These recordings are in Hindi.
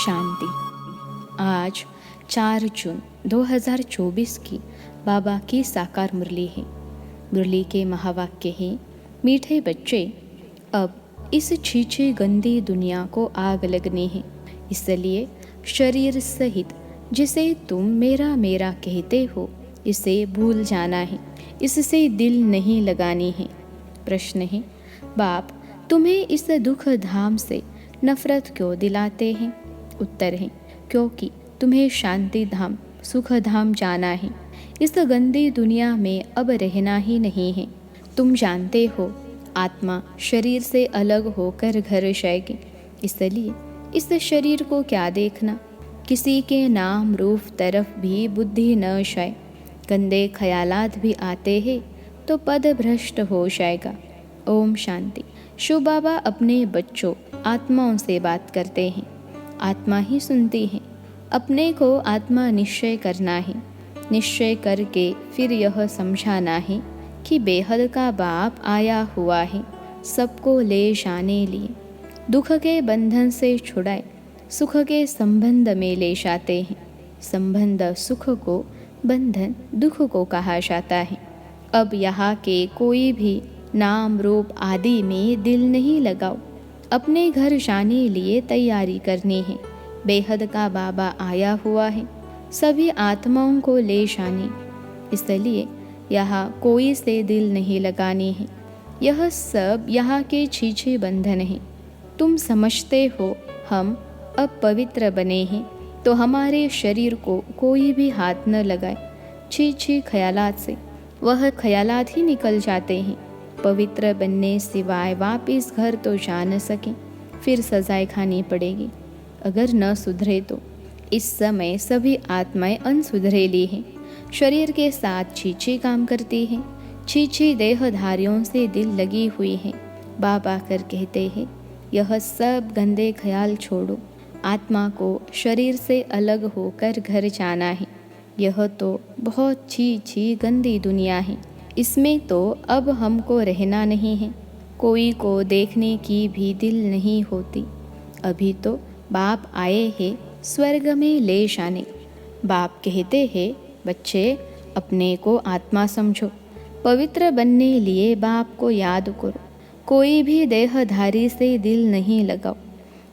शांति। आज 4 जून 2024 की बाबा की साकार मुरली है। मुरली के महावाक्य हैं, मीठे बच्चे, अब इस छीछी गंदी दुनिया को आग लगनी है, इसलिए शरीर सहित जिसे तुम मेरा मेरा कहते हो इसे भूल जाना है, इससे दिल नहीं लगानी है। प्रश्न है, बाप तुम्हें इस दुख धाम से नफरत क्यों दिलाते हैं? उत्तर है, क्योंकि तुम्हें शांति धाम सुख धाम जाना है। इस गंदी दुनिया में अब रहना ही नहीं है। तुम जानते हो आत्मा शरीर से अलग होकर घर जाएगी, इसलिए इस शरीर को क्या देखना। किसी के नाम रूप तरफ भी बुद्धि न जाए। गंदे ख्यालात भी आते हैं तो पद भ्रष्ट हो जाएगा। ओम शांति। शिव बाबा अपने बच्चों आत्माओं से बात करते हैं, आत्मा ही सुनती है। अपने को आत्मा निश्चय करना है, निश्चय करके फिर यह समझाना है कि बेहद का बाप आया हुआ है सबको ले जाने लिए। दुख के बंधन से छुड़ाए सुख के संबंध में ले जाते हैं। संबंध सुख को, बंधन दुख को कहा जाता है। अब यहाँ के कोई भी नाम रूप आदि में दिल नहीं लगाओ। अपने घर जाने लिए तैयारी करनी है। बेहद का बाबा आया हुआ है सभी आत्माओं को ले जाने, इसलिए यहाँ कोई से दिल नहीं लगानी है। यह सब यहाँ के छीछे बंधन हैं। तुम समझते हो हम अब पवित्र बने हैं तो हमारे शरीर को कोई भी हाथ न लगाए। छीछी ख्यालात से वह ख्यालात ही निकल जाते हैं। पवित्र बनने सिवाय वापिस घर तो जा न सकें, फिर सजाएं खानी पड़ेगी अगर न सुधरे तो। इस समय सभी आत्माएं अनसुधरेली हैं, शरीर के साथ छीछी काम करती हैं। छीछी देहधारियों से दिल लगी हुई है। बाबा कर कहते हैं, यह सब गंदे ख्याल छोड़ो। आत्मा को शरीर से अलग होकर घर जाना है। यह तो बहुत छी गंदी दुनिया है, इसमें तो अब हमको रहना नहीं है। कोई को देखने की भी दिल नहीं होती। अभी तो बाप आए हैं स्वर्ग में ले जाने। बाप कहते हैं, बच्चे अपने को आत्मा समझो, पवित्र बनने लिए बाप को याद करो। कोई भी देहधारी से दिल नहीं लगाओ।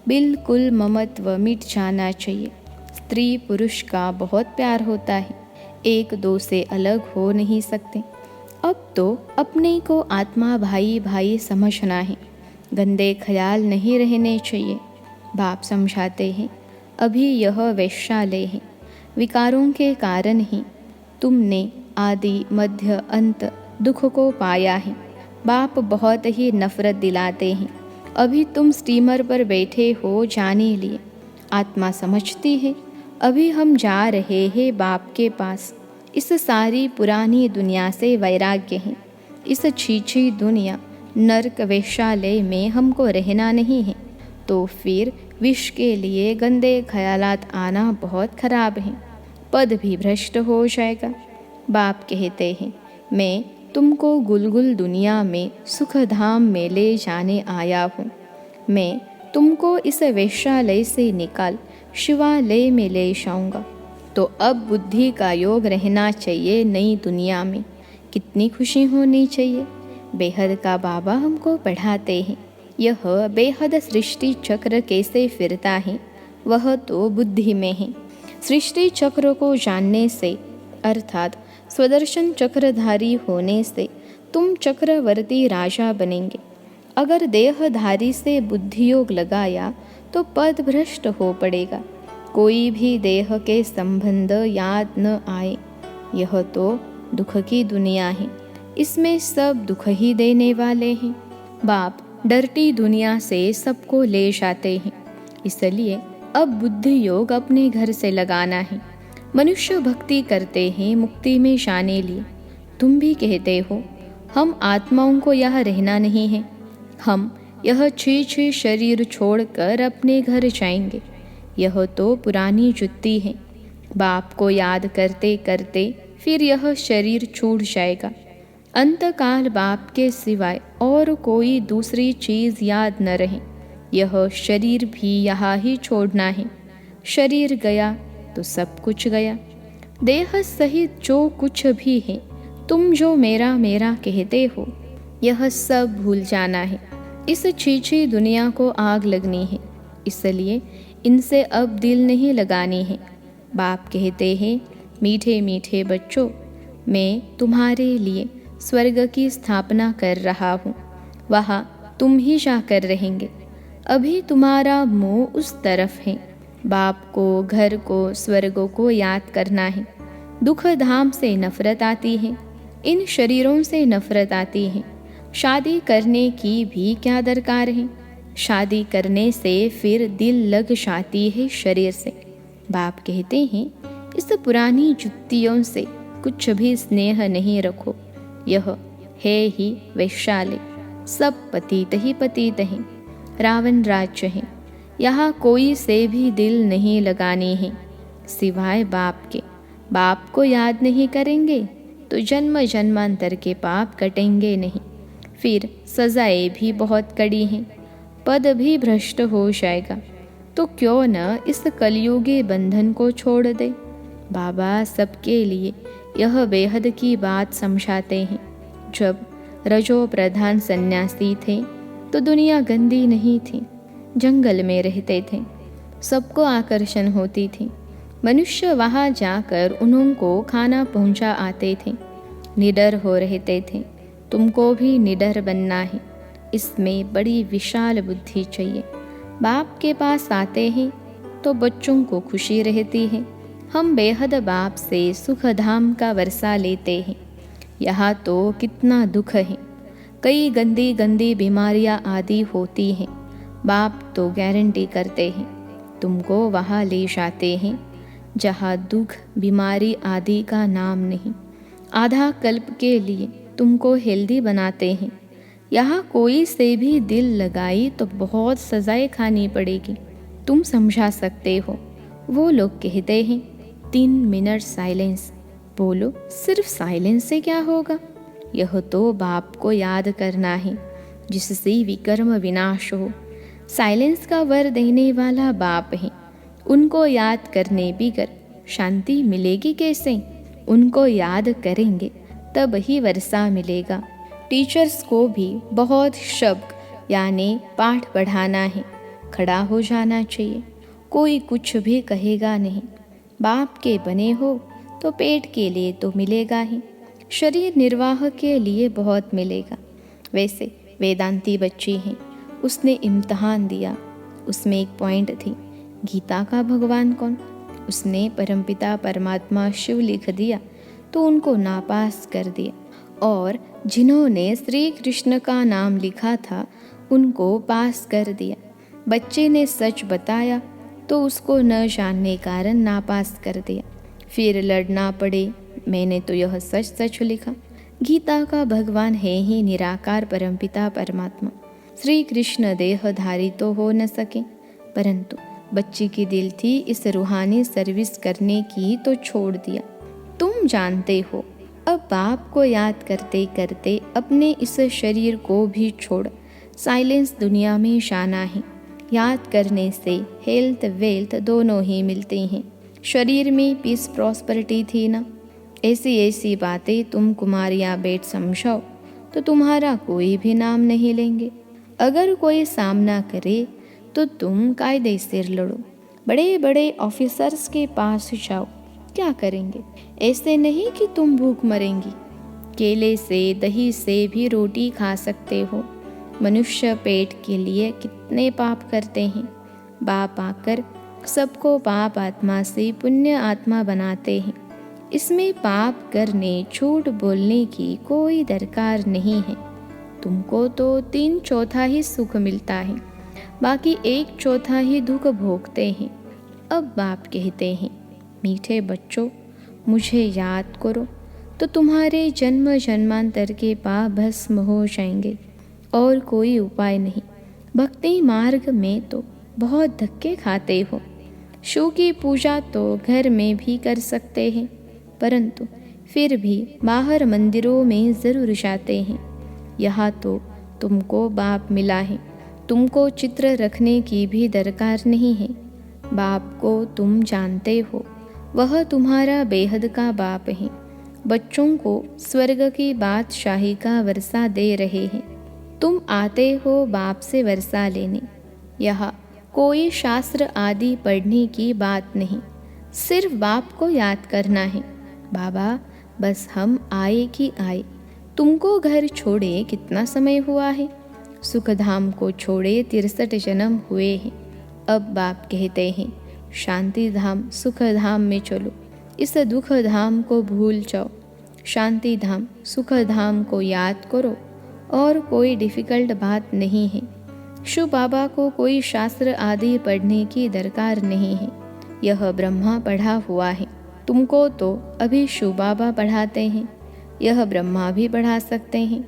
बिल्कुल ममत्व मिट जाना चाहिए। स्त्री पुरुष का बहुत प्यार होता है, एक दो से अलग हो नहीं सकते। अब तो अपने को आत्मा भाई भाई समझना है। गंदे ख्याल नहीं रहने चाहिए। बाप समझाते हैं, अभी यह वैश्यालय है। विकारों के कारण ही तुमने आदि मध्य अंत दुख को पाया है। बाप बहुत ही नफरत दिलाते हैं। अभी तुम स्टीमर पर बैठे हो जाने लिए। आत्मा समझती है अभी हम जा रहे हैं बाप के पास। इस सारी पुरानी दुनिया से वैराग्य है। इस छीछी दुनिया नरक वैश्यालय में हमको रहना नहीं है, तो फिर विष के लिए गंदे ख्यालात आना बहुत खराब है। पद भी भ्रष्ट हो जाएगा। बाप कहते हैं, मैं तुमको गुलगुल दुनिया में सुख धाम में ले जाने आया हूँ। मैं तुमको इस वैश्यालय से निकाल शिवालय में ले जाऊँगा। तो अब बुद्धि का योग रहना चाहिए नई दुनिया में। कितनी खुशी होनी चाहिए। बेहद का बाबा हमको पढ़ाते हैं। यह बेहद सृष्टि चक्र कैसे फिरता है वह तो बुद्धि में है। सृष्टि चक्र को जानने से अर्थात स्वदर्शन चक्रधारी होने से तुम चक्रवर्ती राजा बनेंगे। अगर देहधारी से बुद्धि योग लगाया तो पद भ्रष्ट हो पड़ेगा। कोई भी देह के संबंध याद न आए। यह तो दुख की दुनिया है, इसमें सब दुख ही देने वाले हैं। बाप डरती दुनिया से सबको ले जाते हैं, इसलिए अब बुद्धि योग अपने घर से लगाना है। मनुष्य भक्ति करते हैं मुक्ति में जाने लिए। तुम भी कहते हो हम आत्माओं को यहाँ रहना नहीं है, हम यह छीछी शरीर छोड़कर अपने घर जाएंगे। यह तो पुरानी जुत्ती है। बाप को याद करते करते फिर यह शरीर छूट जाएगा। अंतकाल बाप के सिवाय और कोई दूसरी चीज़ याद न रहे। यह शरीर भी यहाँ ही छोड़ना है। शरीर गया तो सब कुछ गया। देह सहित जो कुछ भी है, तुम जो मेरा मेरा कहते हो, यह सब भूल जाना है। इस छीछी दुनिया को आग लगनी है, इसलिए इनसे अब दिल नहीं लगानी है। बाप कहते हैं, मीठे मीठे बच्चों, मैं तुम्हारे लिए स्वर्ग की स्थापना कर रहा हूँ, वहाँ तुम ही जाकर रहेंगे। अभी तुम्हारा मुँह उस तरफ है। बाप को, घर को, स्वर्ग को याद करना है। दुख धाम से नफरत आती है, इन शरीरों से नफरत आती है। शादी करने की भी क्या दरकार है? शादी करने से फिर दिल लग जाती है शरीर से। बाप कहते हैं, इस पुरानी जुत्तियों से कुछ भी स्नेह नहीं रखो। यह है ही वैशाली, सब पतित ही पतित हैं। रावण राज्य है, यहाँ कोई से भी दिल नहीं लगानी है सिवाय बाप के। बाप को याद नहीं करेंगे तो जन्म जन्मांतर के पाप कटेंगे नहीं। फिर सजाएं भी बहुत कड़ी हैं, पद भी भ्रष्ट हो जाएगा। तो क्यों न इस कलयुगी बंधन को छोड़ दे। बाबा सबके लिए यह बेहद की बात समझाते हैं। जब रजो प्रधान सन्यासी थे तो दुनिया गंदी नहीं थी, जंगल में रहते थे, सबको आकर्षण होती थी। मनुष्य वहाँ जाकर उनको खाना पहुँचा आते थे, निडर हो रहते थे। तुमको भी निडर बनना है, इसमें बड़ी विशाल बुद्धि चाहिए। बाप के पास आते हैं तो बच्चों को खुशी रहती है। हम बेहद बाप से सुख धाम का वर्षा लेते हैं। यहाँ तो कितना दुख है, कई गंदी गंदी बीमारियाँ आदि होती हैं। बाप तो गारंटी करते हैं, तुमको वहाँ ले जाते हैं जहाँ दुख बीमारी आदि का नाम नहीं। आधा कल्प के लिए तुमको हेल्दी बनाते हैं। यहाँ कोई से भी दिल लगाई तो बहुत सजाएं खानी पड़ेगी। तुम समझा सकते हो। वो लोग कहते हैं 3 मिनट साइलेंस। बोलो, सिर्फ साइलेंस से क्या होगा? यह तो बाप को याद करना है, जिससे विकर्म विनाश हो। साइलेंस का वर देने वाला बाप है। उनको याद करने बिगर शांति मिलेगी कैसे? उनको याद करेंगे तब ही वर्षा मिलेगा। टीचर्स को भी बहुत शब्द यानी पाठ पढ़ाना है, खड़ा हो जाना चाहिए। कोई कुछ भी कहेगा नहीं। बाप के बने हो तो पेट के लिए तो मिलेगा ही, शरीर निर्वाह के लिए बहुत मिलेगा। वैसे वेदांती बच्ची हैं, उसने इम्तहान दिया, उसमें एक पॉइंट थी, गीता का भगवान कौन? उसने परमपिता परमात्मा शिव लिख दिया तो उनको नापास कर दिया, और जिन्होंने श्री कृष्ण का नाम लिखा था उनको पास कर दिया। बच्चे ने सच बताया तो उसको न जानने कारण नापास कर दिया। फिर लड़ना पड़े, मैंने तो यह सच सच लिखा। गीता का भगवान है ही निराकार परमपिता परमात्मा। श्री कृष्ण देहधारी तो हो न सके, परंतु बच्ची की दिल थी इस रूहानी सर्विस करने की तो छोड़ दिया। तुम जानते हो, अब बाप को याद करते करते अपने इस शरीर को भी छोड़ साइलेंस दुनिया में जाना है। याद करने से हेल्थ वेल्थ दोनों ही मिलते हैं। शरीर में पीस प्रॉस्पेरिटी थी ना। ऐसी ऐसी बातें तुम कुमारियाँ बेट समझाओ तो तुम्हारा कोई भी नाम नहीं लेंगे। अगर कोई सामना करे तो तुम कायदे से लड़ो, बड़े बड़े ऑफिसर्स के पास जाओ, क्या करेंगे? ऐसे नहीं कि तुम भूख मरेंगी। केले से दही से भी रोटी खा सकते हो। मनुष्य पेट के लिए कितने पाप करते हैं। बाप आकर सबको पाप आत्मा से पुण्य आत्मा बनाते हैं। इसमें पाप करने, झूठ बोलने की कोई दरकार नहीं है। तुमको तो 3/4 ही सुख मिलता है, बाकी 1/4 ही दुख भोगते हैं। अब बाप कहते हैं, मीठे बच्चों, मुझे याद करो तो तुम्हारे जन्म जन्मांतर के पाप भस्म हो जाएंगे, और कोई उपाय नहीं। भक्ति मार्ग में तो बहुत धक्के खाते हो। शिव की पूजा तो घर में भी कर सकते हैं, परंतु फिर भी बाहर मंदिरों में ज़रूर जाते हैं। यहाँ तो तुमको बाप मिला है, तुमको चित्र रखने की भी दरकार नहीं है। बाप को तुम जानते हो, वह तुम्हारा बेहद का बाप है। बच्चों को स्वर्ग की बादशाही का वर्षा दे रहे हैं। तुम आते हो बाप से वर्षा लेने। यह कोई शास्त्र आदि पढ़ने की बात नहीं, सिर्फ बाप को याद करना है। बाबा बस हम आए कि आए। तुमको घर छोड़े कितना समय हुआ है? सुखधाम को छोड़े 63 जन्म हुए हैं। अब बाप कहते हैं शांति धाम सुख धाम में चलो, इस दुख धाम को भूल जाओ। शांति धाम सुख धाम को याद करो और कोई डिफ़िकल्ट बात नहीं है। शिव बाबा को कोई शास्त्र आदि पढ़ने की दरकार नहीं है। यह ब्रह्मा पढ़ा हुआ है। तुमको तो अभी शिव बाबा पढ़ाते हैं, यह ब्रह्मा भी पढ़ा सकते हैं।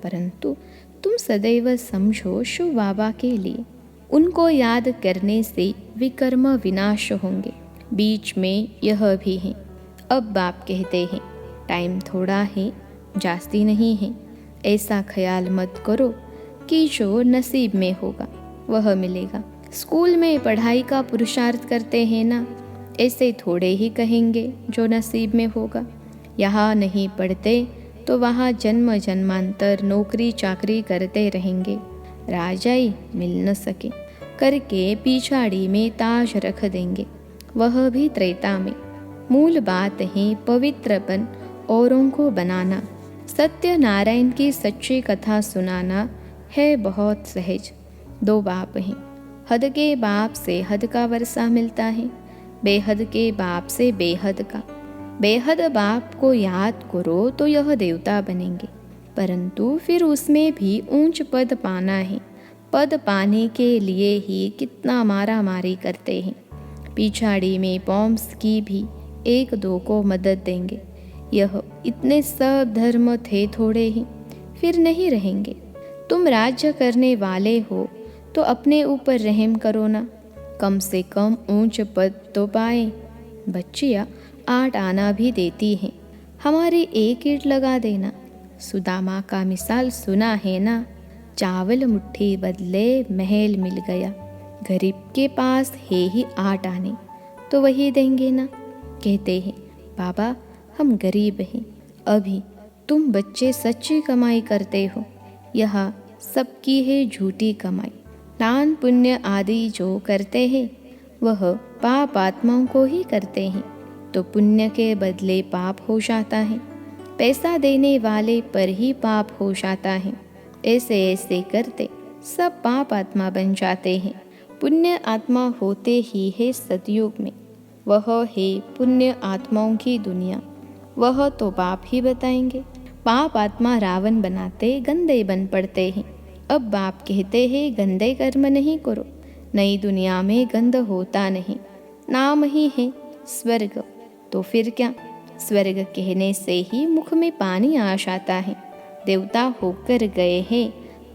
परंतु तुम सदैव समझो शिव बाबा के लिए, उनको याद करने से विकर्म विनाश होंगे। बीच में यह भी है। अब बाप कहते हैं टाइम थोड़ा है, जास्ती नहीं है। ऐसा ख्याल मत करो कि जो नसीब में होगा वह मिलेगा। स्कूल में पढ़ाई का पुरुषार्थ करते हैं ना, ऐसे थोड़े ही कहेंगे जो नसीब में होगा। यहाँ नहीं पढ़ते तो वहाँ जन्म जन्मांतर नौकरी चाकरी करते रहेंगे, राजाई मिल न सके करके पिछाड़ी में ताज रख देंगे, वह भी त्रेता में। मूल बात है पवित्रपन औरों को बनाना। सत्यनारायण की सच्ची कथा सुनाना है बहुत सहज। दो बाप हैं, हद के बाप से हद का वर्षा मिलता है, बेहद के बाप से बेहद का। बेहद बाप को याद करो तो यह देवता बनेंगे, परंतु फिर उसमें भी ऊंच पद पाना है। पद पाने के लिए ही कितना मारा मारी करते हैं। पिछाड़ी में पॉम्स की भी एक दो को मदद देंगे। यह इतने सब धर्म थे थोड़े ही, फिर नहीं रहेंगे। तुम राज्य करने वाले हो तो अपने ऊपर रहम करो ना, कम से कम ऊंच पद तो पाए। बच्चियाँ 8 आना भी देती हैं, हमारे एक ईंट लगा देना। सुदामा का मिसाल सुना है ना, चावल मुट्ठी बदले महल मिल गया। गरीब के पास है ही 8 आने तो वही देंगे ना। कहते हैं बाबा हम गरीब हैं, अभी तुम बच्चे सच्ची कमाई करते हो, यह सबकी है झूठी कमाई। दान पुण्य आदि जो करते हैं वह पाप आत्माओं को ही करते हैं, तो पुण्य के बदले पाप हो जाता है। पैसा देने वाले पर ही पाप हो जाता है। ऐसे ऐसे करते सब पाप आत्मा बन जाते हैं। पुण्य आत्मा होते ही है सतयुग में, वह है पुण्य आत्माओं की दुनिया। वह तो पाप ही बताएंगे। पाप आत्मा रावण बनाते गंदे बन पड़ते हैं। अब बाप कहते हैं गंदे कर्म नहीं करो। नई दुनिया में गंद होता नहीं, नाम ही है स्वर्ग। तो फिर क्या, स्वर्ग कहने से ही मुख में पानी आ जाता है। देवता होकर गए हैं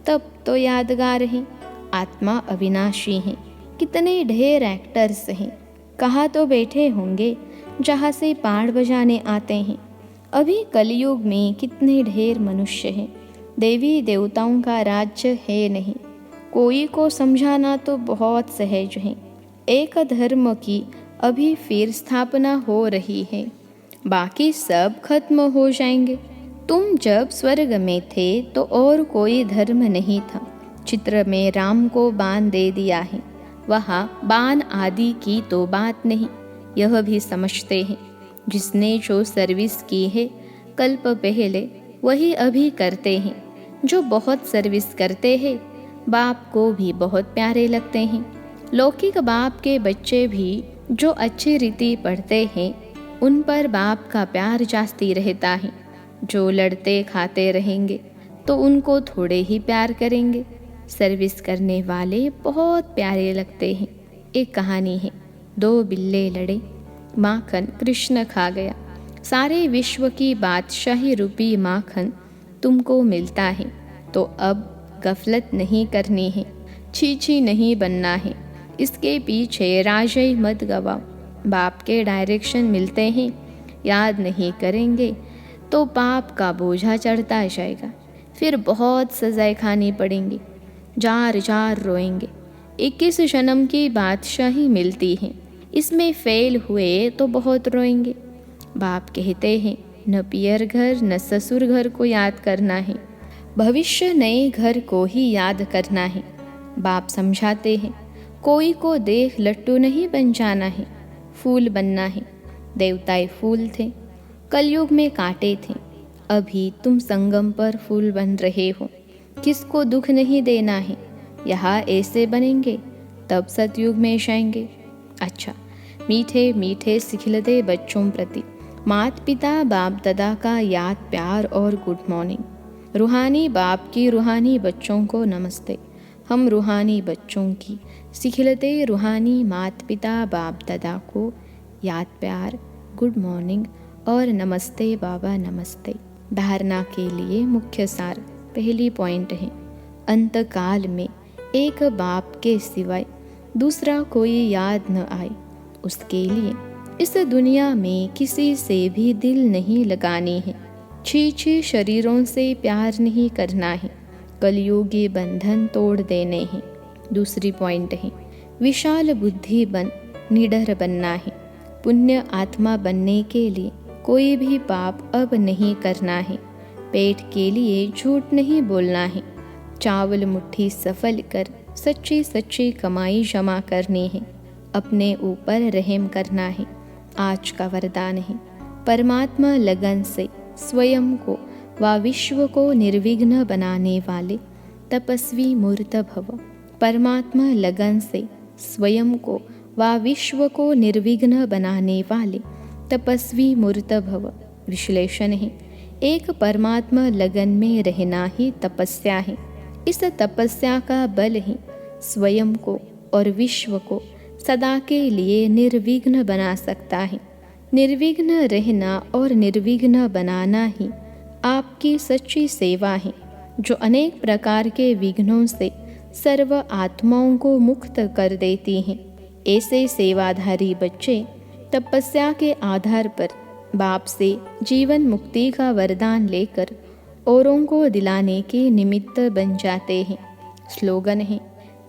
तब तो यादगार हैं। आत्मा अविनाशी है। कितने ढेर एक्टर्स हैं, कहाँ तो बैठे होंगे जहाँ से पाड़ बजाने आते हैं। अभी कलयुग में कितने ढेर मनुष्य हैं। देवी देवताओं का राज्य है नहीं, कोई को समझाना तो बहुत सहज है। एक धर्म की अभी फिर स्थापना हो रही है, बाकी सब खत्म हो जाएंगे। तुम जब स्वर्ग में थे तो और कोई धर्म नहीं था। चित्र में राम को बाण दे दिया है, वहाँ बाण आदि की तो बात नहीं। यह भी समझते हैं जिसने जो सर्विस की है कल्प पहले वही अभी करते हैं। जो बहुत सर्विस करते हैं बाप को भी बहुत प्यारे लगते हैं। लौकिक बाप के बच्चे भी जो अच्छी रीति पढ़ते हैं उन पर बाप का प्यार जास्ती रहता है। जो लड़ते खाते रहेंगे तो उनको थोड़े ही प्यार करेंगे। सर्विस करने वाले बहुत प्यारे लगते हैं। एक कहानी है, 2 बिल्ले लड़े, माखन कृष्ण खा गया। सारे विश्व की बादशाही रूपी माखन तुमको मिलता है, तो अब गफलत नहीं करनी है, छीछी नहीं बनना है। इसके पीछे राजय मत गवाओ। बाप के डायरेक्शन मिलते हैं, याद नहीं करेंगे तो पाप का बोझा चढ़ता जाएगा। फिर बहुत सजाएं खानी पड़ेंगी, जार जार रोएंगे। 21 जन्म की बादशाही मिलती है, इसमें फेल हुए तो बहुत रोएंगे। बाप कहते हैं न पियर घर न ससुर घर को याद करना है, भविष्य नए घर को ही याद करना है। बाप समझाते हैं कोई को देख लट्टू नहीं बन जाना है, फूल बनना है। देवताएं फूल थे, कलयुग में कांटे थे, अभी तुम संगम पर फूल बन रहे हो। किसको दुख नहीं देना है, यहाँ ऐसे बनेंगे तब सतयुग में जाएंगे। अच्छा, मीठे मीठे सिखलते बच्चों प्रति माता पिता बाप दादा का याद प्यार और गुड मॉर्निंग। रूहानी बाप की रूहानी बच्चों को नमस्ते। हम रूहानी बच्चों की सिखलते रूहानी माता पिता बाप दादा को याद प्यार गुड मॉर्निंग और नमस्ते बाबा नमस्ते। धारणा के लिए मुख्य सार पहली पॉइंट है, अंतकाल में एक बाप के सिवाय दूसरा कोई याद न आए, उसके लिए इस दुनिया में किसी से भी दिल नहीं लगानी है। छी शरीरों से प्यार नहीं करना है, कलयुगी बंधन तोड़ देने हैं। दूसरी पॉइंट है, विशाल बुद्धि बन निडर बनना है। पुण्य आत्मा बनने के लिए कोई भी पाप अब नहीं करना है। पेट के लिए झूठ नहीं बोलना है। चावल मुट्ठी सफल कर सच्ची सच्ची कमाई जमा करनी है। अपने ऊपर रहम करना है, आज का वरदान है। परमात्मा लगन से स्वयं को व विश्व को निर्विघ्न बनाने वाले तपस्वी मूर्त भव। परमात्मा लगन से स्वयं को व विश्व को निर्विघ्न बनाने वाले तपस्वी मूर्त भव। विश्लेषण है, एक परमात्मा लगन में रहना ही तपस्या है। इस तपस्या का बल ही स्वयं को और विश्व को सदा के लिए निर्विघ्न बना सकता है। निर्विघ्न रहना और निर्विघ्न बनाना ही आपकी सच्ची सेवा है, जो अनेक प्रकार के विघ्नों से सर्व आत्माओं को मुक्त कर देती हैं। ऐसे सेवाधारी बच्चे तपस्या के आधार पर बाप से जीवन मुक्ति का वरदान लेकर औरों को दिलाने के निमित्त बन जाते हैं। स्लोगन है,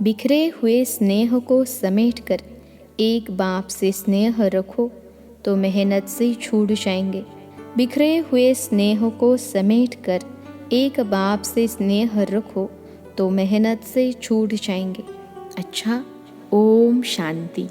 बिखरे हुए स्नेह को समेटकर एक बाप से स्नेह रखो तो मेहनत से छूट जाएंगे। बिखरे हुए स्नेह को समेटकर एक बाप से स्नेह रखो तो मेहनत से छूट जाएंगे। अच्छा, ओम शांति।